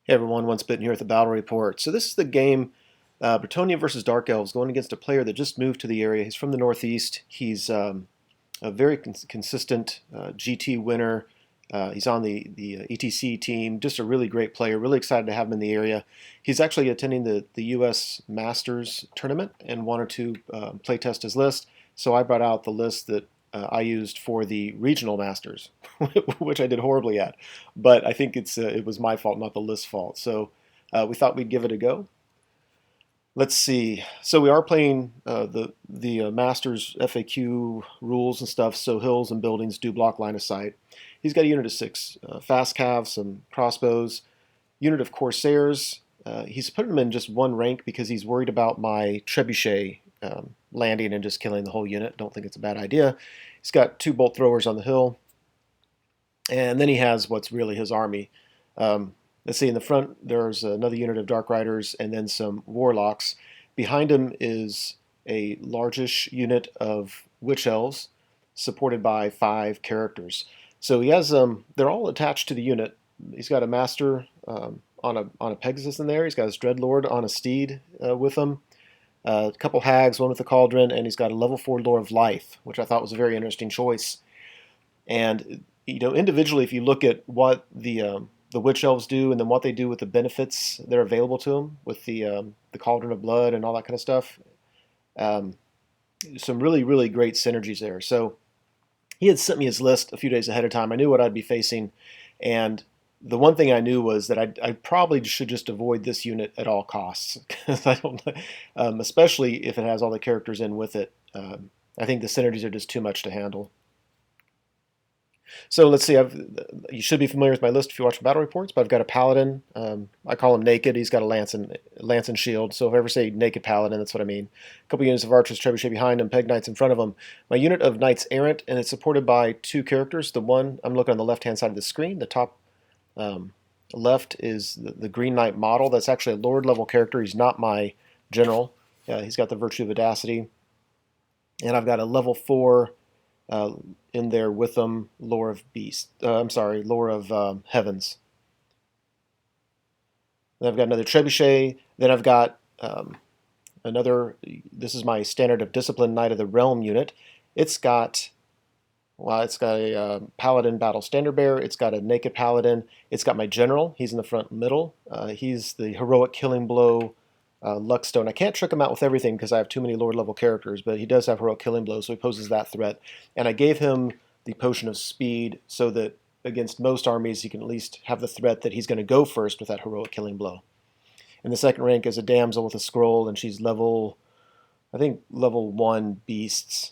Hey everyone, Once Bitten here at the Battle Report. So this is the game Bretonnia versus Dark Elves, going against a player that just moved to the area. He's from the Northeast. He's a very consistent GT winner. He's on the ETC team. Just a really great player. Really excited to have him in the area. He's actually attending the U.S. Masters tournament and wanted to play test his list. So I brought out the list that I used for the regional masters, which I did horribly at. But I think it was my fault, not the list's fault. So we thought we'd give it a go. Let's see. So we are playing the Masters FAQ rules and stuff. So hills and buildings do block line of sight. He's got a unit of 6 fast cav, some crossbows, unit of corsairs. He's putting them in just one rank because he's worried about my trebuchet landing and just killing the whole unit. Don't think it's a bad idea. He's got 2 bolt throwers on the hill, and then he has what's really his army. Let's see, in the front there's another unit of Dark Riders and then some Warlocks. Behind him is a largish unit of Witch Elves supported by 5 characters. So he has they're all attached to the unit. He's got a Master on a Pegasus in there. He's got his Dreadlord on a steed with him. A couple hags, one with a cauldron, and he's got a level 4 Lore of Life, which I thought was a very interesting choice. And individually, if you look at what the Witch Elves do, and then what they do with the benefits that are available to them, with the Cauldron of Blood and all that kind of stuff, some really great synergies there. So he had sent me his list a few days ahead of time. I knew what I'd be facing, and the one thing I knew was that I probably should just avoid this unit at all costs, because I don't, especially if it has all the characters in with it. I think the synergies are just too much to handle. So let's see. You should be familiar with my list if you watch battle reports. But I've got a paladin. I call him naked. He's got a lance and shield. So if I ever say naked paladin, that's what I mean. A couple units of archers, trebuchet behind him, peg knights in front of him. My unit of knights errant, and it's supported by 2 characters. The one I'm looking on the left-hand side of the screen. The top left is the Green Knight model. That's actually a Lord level character. He's not my general. He's got the Virtue of Audacity, and I've got a level 4 in there with them, Lore of Beast. Lore of Heavens. Then I've got another trebuchet. Then I've got another. This is my standard of discipline Knight of the Realm unit. It's got a paladin battle standard bearer. It's got a naked paladin. It's got my general. He's in the front middle. He's the heroic killing blow Luckstone. I can't trick him out with everything because I have too many Lord level characters, but he does have heroic killing blow, so he poses that threat. And I gave him the potion of speed so that against most armies he can at least have the threat that he's going to go first with that heroic killing blow. In the second rank is a damsel with a scroll, and she's level 1 beasts.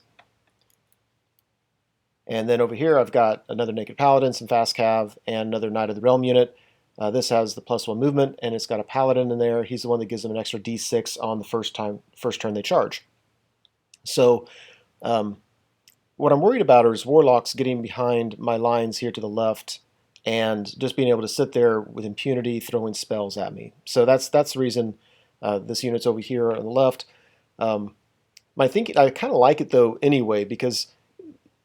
And then over here I've got another naked paladin, some fast cav, and another Knight of the Realm unit. This has the +1 movement, and it's got a paladin in there. He's the one that gives them an extra d6 on the first turn they charge. So what I'm worried about is Warlocks getting behind my lines here to the left and just being able to sit there with impunity throwing spells at me. So that's the reason this unit's over here on the left. My thinking, I kind of like it though anyway, because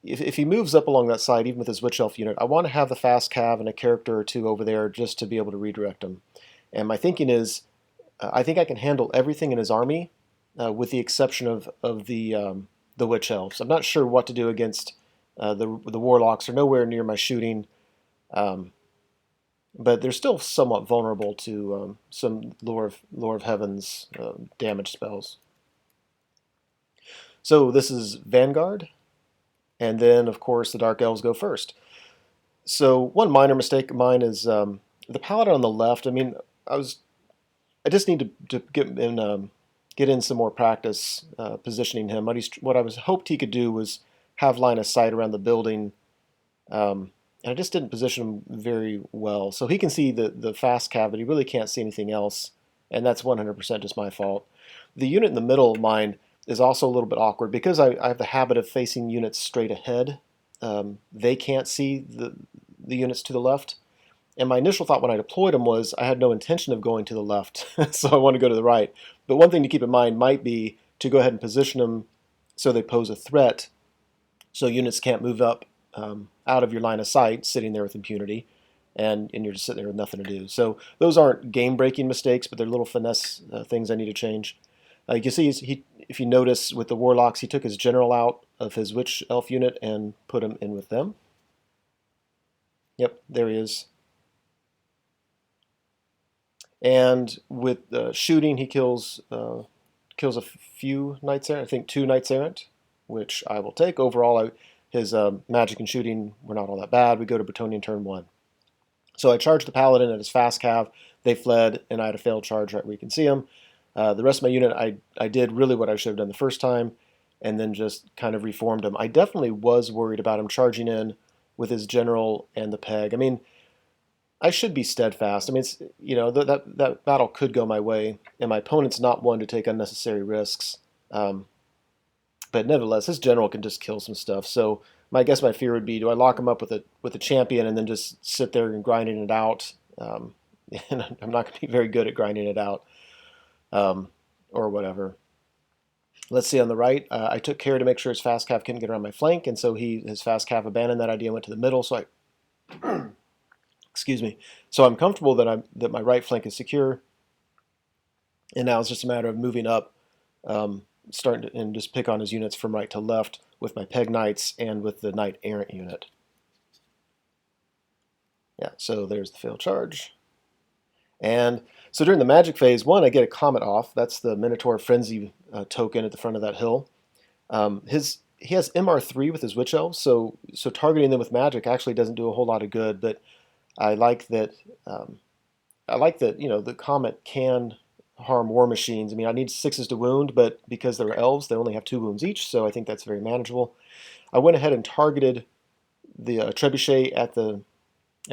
if he moves up along that side, even with his Witch Elf unit, I want to have the fast cav and a character or 2 over there just to be able to redirect him. And my thinking is, I think I can handle everything in his army, with the exception of the Witch Elves. I'm not sure what to do against the Warlocks. They're nowhere near my shooting, but they're still somewhat vulnerable to some Lore of Heavens damage spells. So this is Vanguard. And then, of course, the Dark Elves go first. So one minor mistake of mine is the Paladin on the left. I mean, I just need to get in some more practice positioning him. What I was hoped he could do was have line of sight around the building, and I just didn't position him very well. So he can see the fast cav, but he really can't see anything else, and that's 100% just my fault. The unit in the middle of mine is also a little bit awkward because I have the habit of facing units straight ahead. They can't see the units to the left. And my initial thought when I deployed them was I had no intention of going to the left, so I want to go to the right. But one thing to keep in mind might be to go ahead and position them so they pose a threat, so units can't move up out of your line of sight, sitting there with impunity. and you're just sitting there with nothing to do. So those aren't game-breaking mistakes, but they're little finesse things I need to change. You can see if you notice with the warlocks, he took his general out of his witch elf unit and put him in with them. Yep, there he is. And with shooting, he kills a few knights errant. I think 2 knights errant, which I will take. Overall, his magic and shooting were not all that bad. We go to Bretonnia turn 1. So I charged the paladin at his fast cav. They fled, and I had a failed charge right where you can see him. The rest of my unit, I did really what I should have done the first time, and then just kind of reformed him. I definitely was worried about him charging in with his general and the peg. I mean, I should be steadfast. I mean, it's, that battle could go my way, and my opponent's not one to take unnecessary risks. But nevertheless, his general can just kill some stuff. So I guess my fear would be: do I lock him up with a champion and then just sit there and grinding it out? And I'm not going to be very good at grinding it out, or whatever. Let's see on the right. I took care to make sure his fast cav couldn't get around my flank, and so his fast cav abandoned that idea and went to the middle. So excuse me. So I'm comfortable that my right flank is secure, and now it's just a matter of moving up, starting to, and just pick on his units from right to left with my peg knights and with the knight errant unit. Yeah, so there's the failed charge. And so during the magic phase, one, I get a comet off. That's the Minotaur Frenzy token at the front of that hill. He has MR3 with his Witch Elves, so targeting them with magic actually doesn't do a whole lot of good. But I like that. The comet can harm war machines. I mean, I need 6s to wound, but because they're elves, they only have 2 wounds each, so I think that's very manageable. I went ahead and targeted the trebuchet at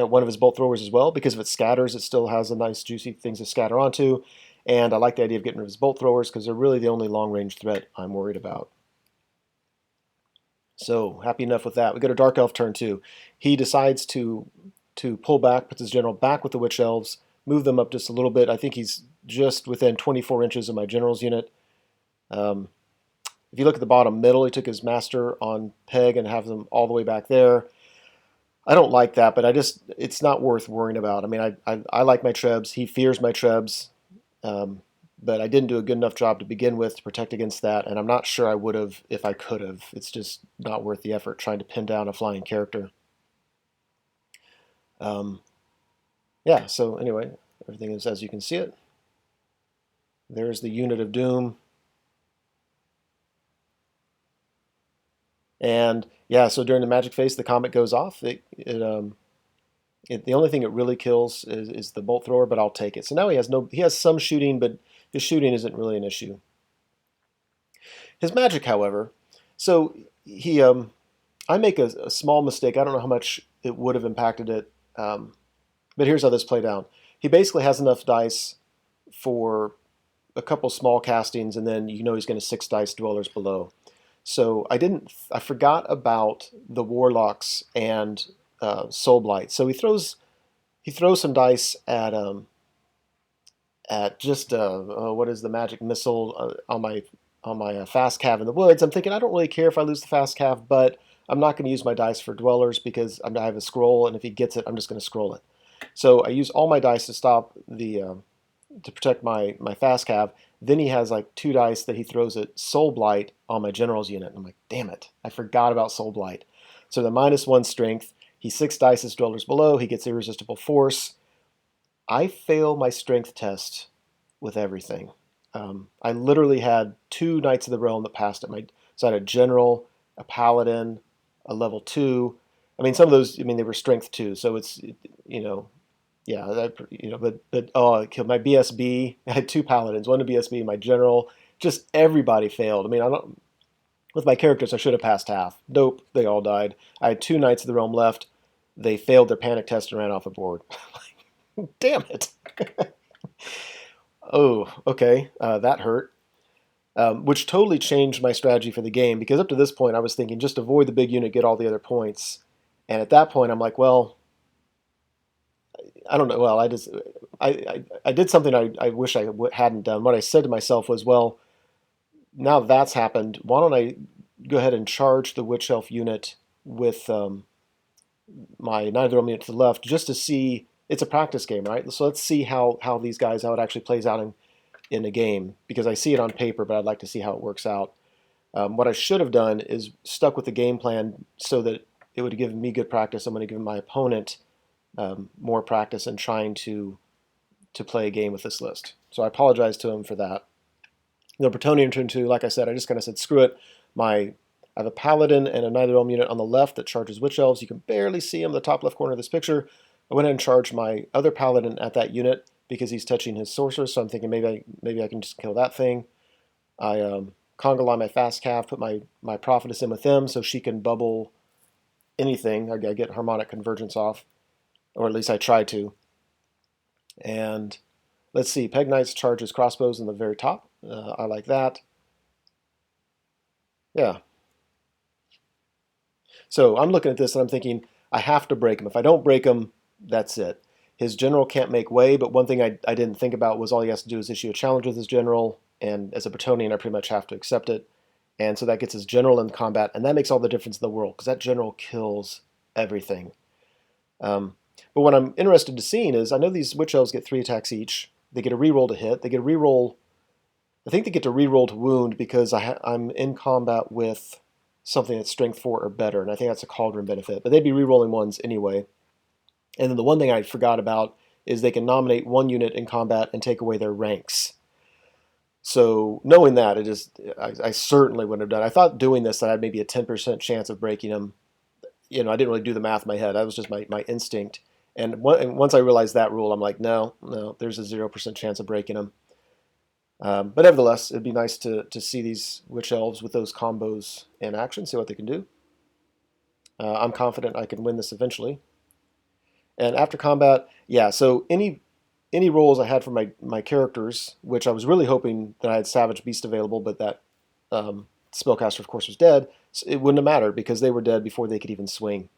one of his bolt throwers as well, because if it scatters, it still has a nice juicy things to scatter onto. And I like the idea of getting rid of his bolt throwers because they're really the only long-range threat I'm worried about. So happy enough with that. We go to Dark Elf turn 2. He decides to pull back, puts his general back with the Witch Elves, move them up just a little bit. I think he's just within 24 inches of my general's unit. If you look at the bottom middle, he took his master on peg and have them all the way back there. I don't like that, but it's not worth worrying about. I mean, I like my trebs. He fears my trebs, but I didn't do a good enough job to begin with to protect against that, and I'm not sure I would have if I could have. It's just not worth the effort trying to pin down a flying character. Yeah, so anyway, everything is as you can see it. There's the unit of doom. And yeah, so during the magic phase, the comet goes off. The only thing it really kills is the bolt thrower, but I'll take it. So now he has some shooting, but his shooting isn't really an issue. His magic, however, so I make a small mistake. I don't know how much it would have impacted it, but here's how this played out. He basically has enough dice for a couple small castings, and then he's going to 6 dice dwellers below. So I forgot about the warlocks and soul blight. So he throws some dice at just what is the magic missile on my fast cav in the woods. I'm thinking I don't really care if I lose the fast cav, but I'm not going to use my dice for dwellers because I have a scroll, and if he gets it, I'm just going to scroll it. So I use all my dice to stop to protect my fast cav. Then he has like 2 dice that he throws at Soul Blight on my general's unit. I'm like, damn it, I forgot about Soul Blight. So the -1 strength, he's 6 dice as dwellers below, he gets irresistible force. I fail my strength test with everything. I literally had 2 Knights of the Realm that passed it. So I had a general, a paladin, a level 2. I mean, some of those, they were strength 2, so it's, yeah, but it killed my BSB. I had 2 paladins, 1 to BSB, my general. Just everybody failed. I mean, with my characters, I should have passed half. Nope, they all died. I had 2 Knights of the Realm left. They failed their panic test and ran off the board. Damn it. Oh, okay, that hurt. Which totally changed my strategy for the game, because up to this point I was thinking just avoid the big unit, get all the other points. And at that point I'm like, well, I don't know. Well, I did something I wish I hadn't done. What I said to myself was, well, now that's happened, why don't I go ahead and charge the Witch Elf unit with my Knight of the Realm unit to the left just to see. It's a practice game, right? So let's see how these guys, how it actually plays out in a game, because I see it on paper, but I'd like to see how it works out. What I should have done is stuck with the game plan so that it would have given me good practice. I'm going to give my opponent more practice in trying to play a game with this list. So I apologize to him for that. The Bretonnia turn 2, like I said, I just kind of said, screw it. I have a Paladin and a Knight of the Realm unit on the left that charges Witch Elves. You can barely see him in the top left corner of this picture. I went ahead and charged my other Paladin at that unit because he's touching his Sorcerer, so I'm thinking maybe I can just kill that thing. I Conga Line my Fast Calf, put my Prophetess in with them so she can bubble anything. I get Harmonic Convergence off, or at least I try to. And let's see, Peg Knights charges crossbows in the very top. I like that. Yeah. So I'm looking at this and I'm thinking, I have to break him. If I don't break him, that's it. His general can't make way, but one thing I didn't think about was all he has to do is issue a challenge with his general, and as a Bretonnian, I pretty much have to accept it. And so that gets his general in combat, and that makes all the difference in the world, because that general kills everything. But what I'm interested to seeing is, I know these Witch Elves get 3 attacks each. They get a reroll to hit. They get a reroll. I think they get to reroll to wound because I'm in combat with something that's strength 4 or better, and I think that's a Cauldron benefit. But they'd be rerolling ones anyway. And then the one thing I forgot about is they can nominate one unit in combat and take away their ranks. So knowing that, I certainly wouldn't have done it. I thought doing this that I had maybe a 10% chance of breaking them. I didn't really do the math in my head. That was just my instinct. And once I realized that rule, I'm like, no, there's a 0% chance of breaking them. But nevertheless, it'd be nice to see these Witch Elves with those combos in action, see what they can do. I'm confident I can win this eventually. And after combat, yeah, so any rolls I had for my characters, which I was really hoping that I had Savage Beast available, but that Spellcaster, of course, was dead, so it wouldn't have mattered because they were dead before they could even swing.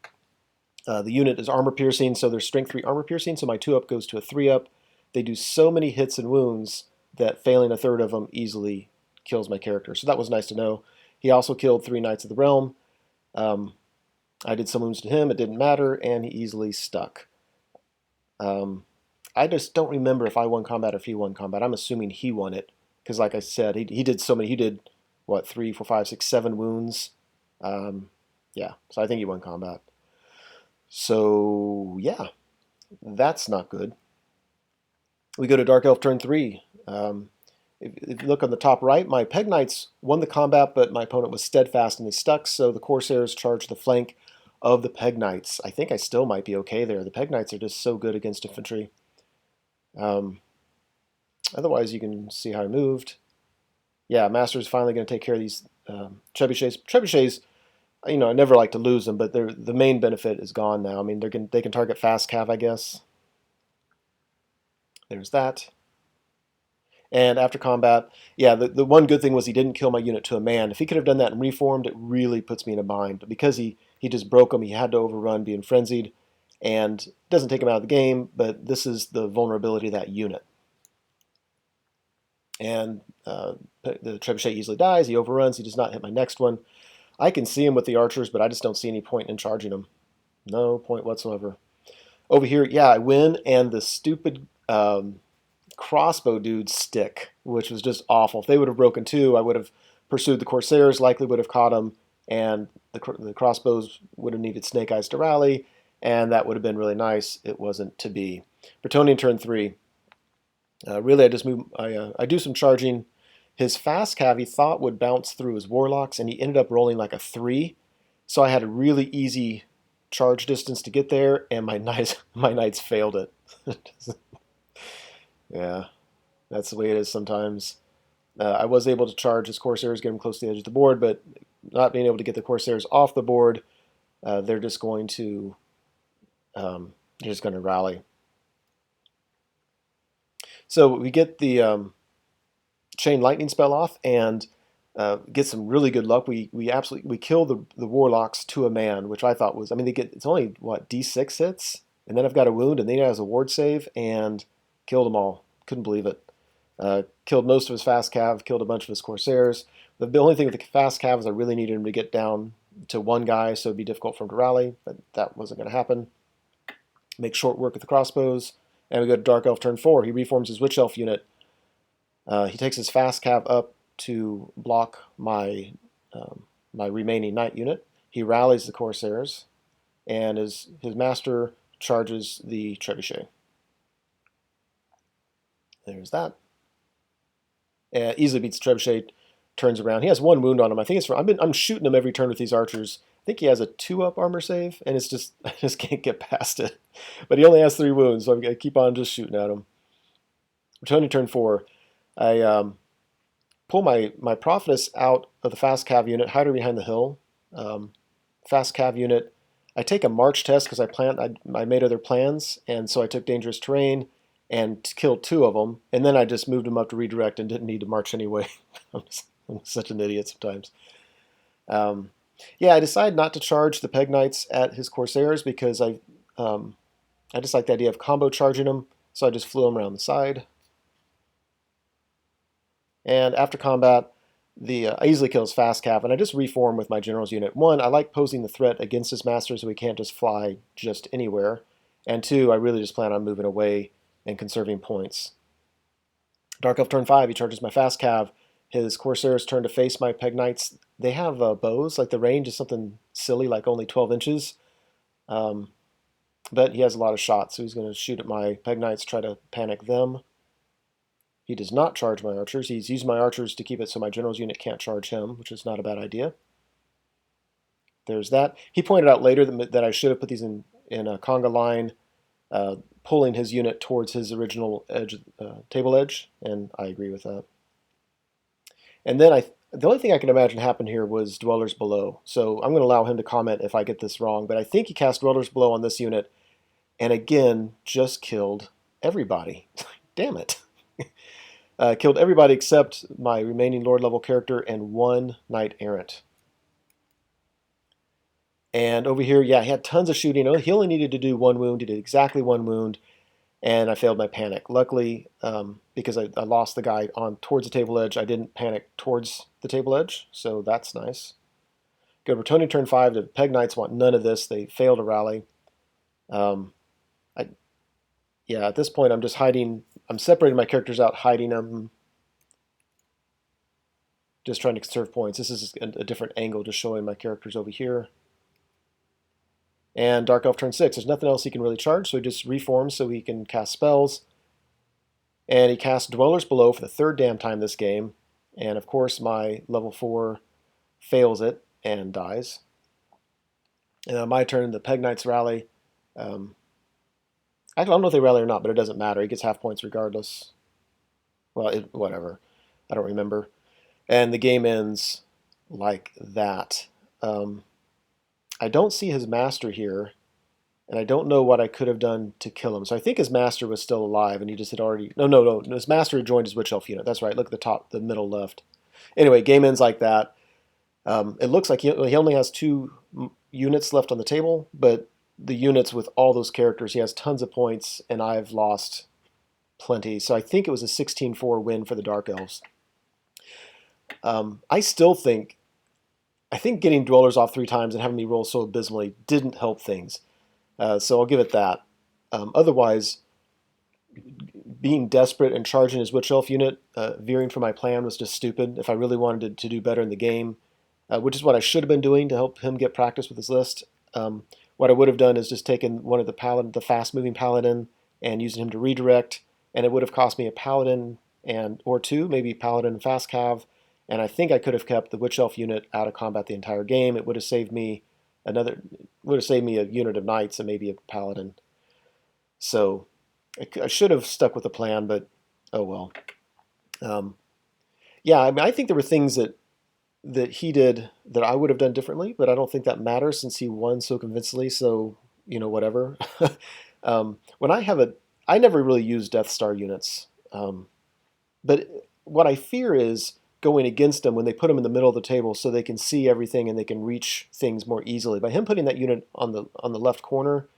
The unit is Armor Piercing, so there's Strength 3 Armor Piercing, so my 2-up goes to a 3-up. They do so many hits and wounds that failing a third of them easily kills my character. So that was nice to know. He also killed 3 Knights of the Realm. I did some wounds to him. It didn't matter, and he easily stuck. I just don't remember if I won combat or if he won combat. I'm assuming he won it because, like I said, he did so many. He did, what, 3, 4, 5, 6, 7 wounds? Yeah, so I think he won combat. So, yeah, that's not good. We go to Dark Elf turn 3. If you look on the top right, my Peg Knights won the combat, but my opponent was steadfast and they stuck, so the Corsairs charged the flank of the Peg Knights. I think I still might be okay there. The Peg Knights are just so good against infantry. Otherwise, you can see how I moved. Yeah, Master's finally going to take care of these trebuchets. Trebuchets, I never like to lose them, but the main benefit is gone now. I mean, they can target fast cav, I guess. There's that. And after combat, yeah, the one good thing was he didn't kill my unit to a man. If he could have done that and reformed, it really puts me in a bind. But because he just broke him, he had to overrun being frenzied, and it doesn't take him out of the game, but this is the vulnerability of that unit. And the trebuchet easily dies, he overruns, he does not hit my next one. I can see him with the archers, but I just don't see any point in charging him. No point whatsoever. Over here, yeah, I win, and the stupid crossbow dudes stick, which was just awful. If they would have broken too, I would have pursued the Corsairs, likely would have caught them, and the crossbows would have needed Snake Eyes to rally, and that would have been really nice. It wasn't to be. Bretonnian turn 3. Really, I just move. I do some charging. His fast cav he thought would bounce through his warlocks, and he ended up rolling like a 3. So I had a really easy charge distance to get there, and my knights failed it. Yeah, that's the way it is sometimes. I was able to charge his Corsairs, get them close to the edge of the board, but not being able to get the Corsairs off the board, they're just going to rally. So we get the Chain Lightning spell off and get some really good luck. We kill the Warlocks to a man, which I thought was, it's only what, D6 hits, and then I've got a wound, and then he has a ward save, and killed them all. Couldn't believe it. Killed most of his fast cav, killed a bunch of his Corsairs. The only thing with the fast cav is I really needed him to get down to one guy, so it'd be difficult for him to rally, but that wasn't going to happen. Make short work with the crossbows, and we go to Dark Elf turn 4. He reforms his Witch Elf unit. He takes his fast cav up to block my my remaining knight unit. He rallies the Corsairs, and his master charges the trebuchet. There's that. Easily beats the trebuchet. Turns around. He has 1 wound on him. I think it's. I'm shooting him every turn with these archers. I think he has a 2-up armor save, and it's just I just can't get past it. But he only has 3 wounds, so I'm gonna keep on just shooting at him. Returning turn 4, I pull my prophetess out of the fast cav unit, hide her behind the hill. Fast cav unit. I take a march test because I made other plans, and so I took dangerous terrain and killed 2 of them, and then I just moved them up to redirect and didn't need to march anyway. I'm such an idiot sometimes. Yeah, I decided not to charge the Peg Knights at his Corsairs because I just like the idea of combo charging them, so I just flew them around the side. And after combat, I easily kill his fast cav, and I just reform with my general's unit. 1, I like posing the threat against his master so he can't just fly just anywhere. And 2, I really just plan on moving away and conserving points. Dark Elf turn 5, he charges my fast cav. His Corsairs turn to face my Peg Knights. They have bows, like the range is something silly, like only 12 inches. But he has a lot of shots, so he's going to shoot at my Peg Knights, try to panic them. He does not charge my archers. He's used my archers to keep it so my general's unit can't charge him, which is not a bad idea. There's that. He pointed out later that I should have put these in a conga line, pulling his unit towards his original edge, table edge, and I agree with that. And then the only thing I can imagine happened here was Dwellers Below. So I'm going to allow him to comment if I get this wrong, but I think he cast Dwellers Below on this unit, and again, just killed everybody. Damn it. Killed everybody except my remaining Lord level character and 1 Knight Errant. And over here, yeah, he had tons of shooting. He only needed to do 1 wound. He did exactly 1 wound, and I failed my panic. Luckily, because I lost the guy towards the table edge, I didn't panic towards the table edge, so that's nice. Go to Bretonnia turn 5. The Peg Knights want none of this. They fail to rally. Yeah, at this point, I'm just hiding. I'm separating my characters out, hiding them. Just trying to conserve points. This is a different angle, just showing my characters over here. And Dark Elf turn 6. There's nothing else he can really charge, so he just reforms so he can cast spells. And he casts Dwellers Below for the 3rd damn time this game. And of course, my level 4 fails it and dies. And on my turn, the Peg Knights rally. I don't know if they rally or not, but it doesn't matter. He gets half points regardless. Well, whatever. I don't remember. And the game ends like that. I don't see his master here, and I don't know what I could have done to kill him. So I think his master was still alive, and he just had already... No. His master had joined his Witch Elf unit. That's right. Look at the top, the middle left. Anyway, game ends like that. It looks like he only has 2 units left on the table, but the units with all those characters, he has tons of points, and I've lost plenty. So I think it was a 16-4 win for the Dark Elves. I think getting Dwellers off 3 times and having me roll so abysmally didn't help things. So I'll give it that. Otherwise, being desperate and charging his Witch Elf unit, veering from my plan was just stupid. If I really wanted to do better in the game, which is what I should have been doing to help him get practice with his list, what I would have done is just taken one of the fast-moving paladin, and using him to redirect, and it would have cost me a paladin or 2, maybe paladin and fast cav, and I think I could have kept the Witch Elf unit out of combat the entire game. It would have saved me a unit of knights and maybe a paladin. So I should have stuck with the plan, but oh well. Yeah, I mean, I think there were things that he did that I would have done differently, but I don't think that matters since he won so convincingly, so, whatever. I never really use Death Star units, but what I fear is going against them when they put them in the middle of the table so they can see everything and they can reach things more easily. By him putting that unit on the left corner,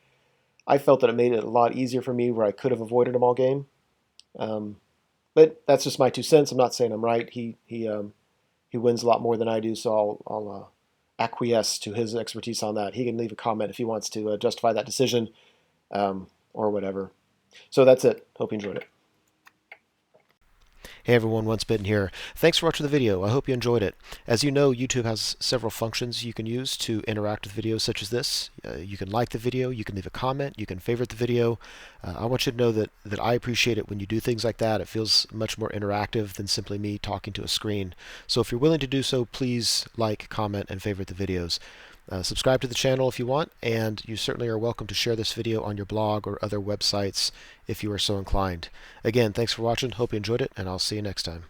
I felt that it made it a lot easier for me where I could have avoided them all game. But that's just my 2 cents. I'm not saying I'm right. He wins a lot more than I do, so acquiesce to his expertise on that. He can leave a comment if he wants to justify that decision or whatever. So that's it. Hope you enjoyed it. Hey everyone, Once Bitten here. Thanks for watching the video. I hope you enjoyed it. As you know, YouTube has several functions you can use to interact with videos such as this. You can like the video, you can leave a comment, you can favorite the video. I want you to know that I appreciate it when you do things like that. It feels much more interactive than simply me talking to a screen. So if you're willing to do so, please like, comment, and favorite the videos. Subscribe to the channel if you want, and you certainly are welcome to share this video on your blog or other websites if you are so inclined. Again, thanks for watching, hope you enjoyed it, and I'll see you next time.